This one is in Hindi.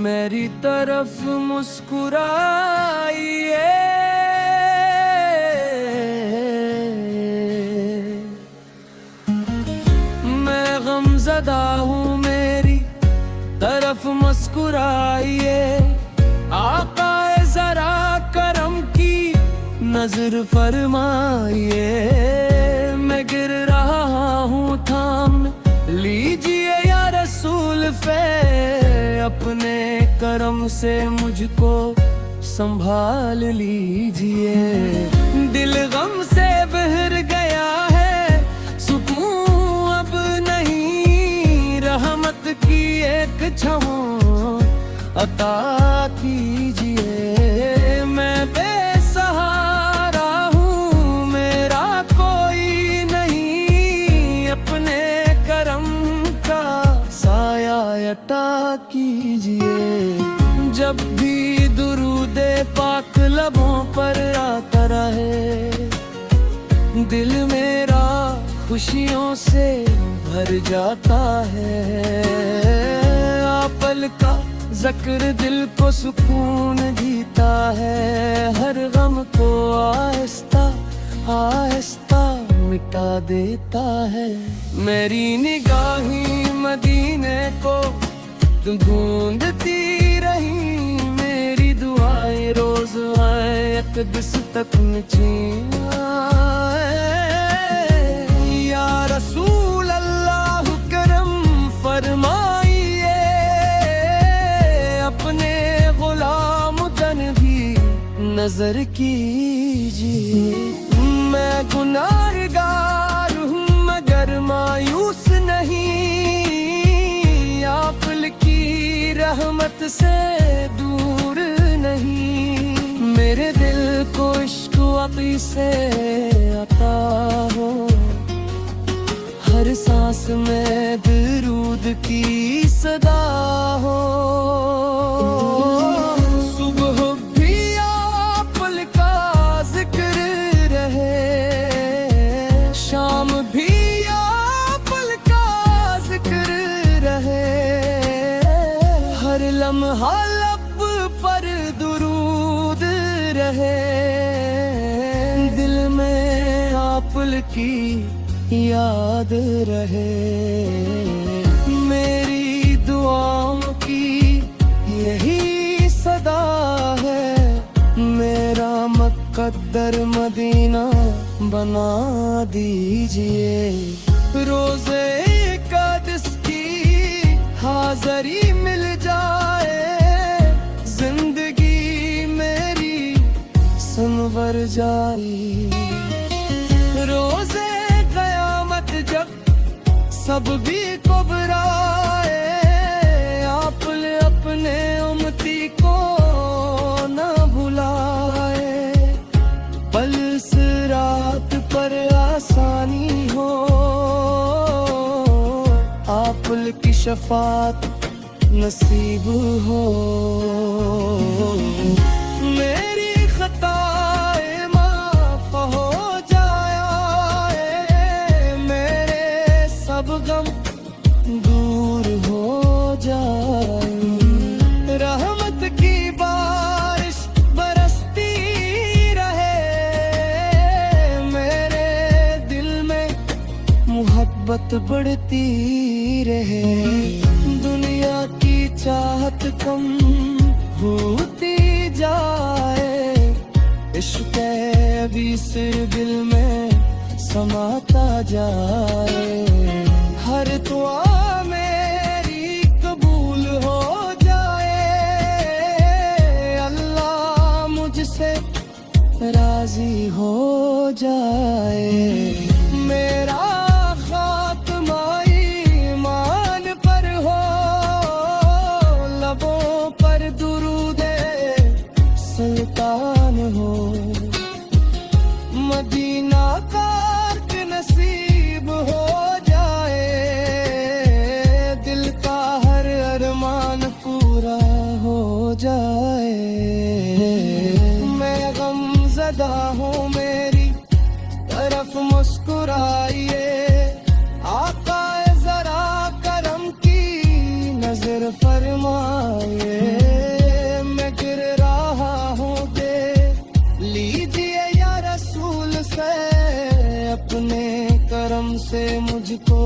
मेरी तरफ मुस्कुराइए। मैं गमज़दा हूँ, मेरी तरफ मुस्कुराइए। आकाए ज़रा करम की नजर फरमाइए। मैं गिर रहा हूँ, थाम लीजिए या रसूल फे, अपने करम से मुझको संभाल लीजिए। दिल गम से बहर गया है, सुकून अब नहीं, रहमत की एक छाँव अता कीजिए। मैं बेसहारा हूँ, मेरा कोई नहीं, अपने करम का साया अता कीजिए। जब भी दुरूदे पाक लबों पर आता रहे, दिल मेरा खुशियों से भर जाता है। आपल का ज़िक्र दिल को सुकून देता है, हर गम को आहिस्ता आहिस्ता मिटा देता है। मेरी निगाहें मदीने को ढूंढती रही, मेरी दुआएं रोज आए अक़दस तक पहुंची। या रसूल अल्लाह करम फरमाइए, अपने गुलाम तन भी नजर कीजिए। मैं गुनाहगार हूँ मगर मायूस नहीं, आपल की रहमत से दूर नहीं। मेरे दिल को इश्क वाक़ई से अता हो, हर सांस में दरूद की सदा हो। सुबह भी आपल का जिक्र रहे, शाम भी आपल का जिक्र रहे, हर लम्हा लब पर दुरूद रहे। दिल में आपल की याद रहे, मेरी दुआओं की यही सदा है। मेरा मुक़द्दर मदीना बना दीजिए। रोज़े क़ुद्स की हाज़री मिल जाए, जिंदगी मेरी संवर जाए। रोज़े क़यामत जब सब भी घबराए, आपल अपने उम्मती को न भुलाए। पल सिरात पर आसानी हो, आपल की शफात नसीब हो। मेरी खताए माफ हो जाए, मेरे सब गम दूर हो जाए। रहमत की बारिश बरसती रहे, मेरे दिल में मोहब्बत बढ़ती रहे। दुनिया की चाहत कम होती जाए, इश्क़ अभी से दिल में समाता जाए। हर दुआ मेरी कबूल हो जाए, अल्लाह मुझसे राजी हो जाए। मेरा खात्मा ईमान पर हो, लबों पर दुरूदे सुल्तान हो। मदीना का नसीब हो जाए, दिल का हर अरमान पूरा हो जाए। मैं गमज़दा हूँ, मेरी तरफ मुस्कुराइए। आका ज़रा करम की नजर फरमाइए। अपने करम से मुझको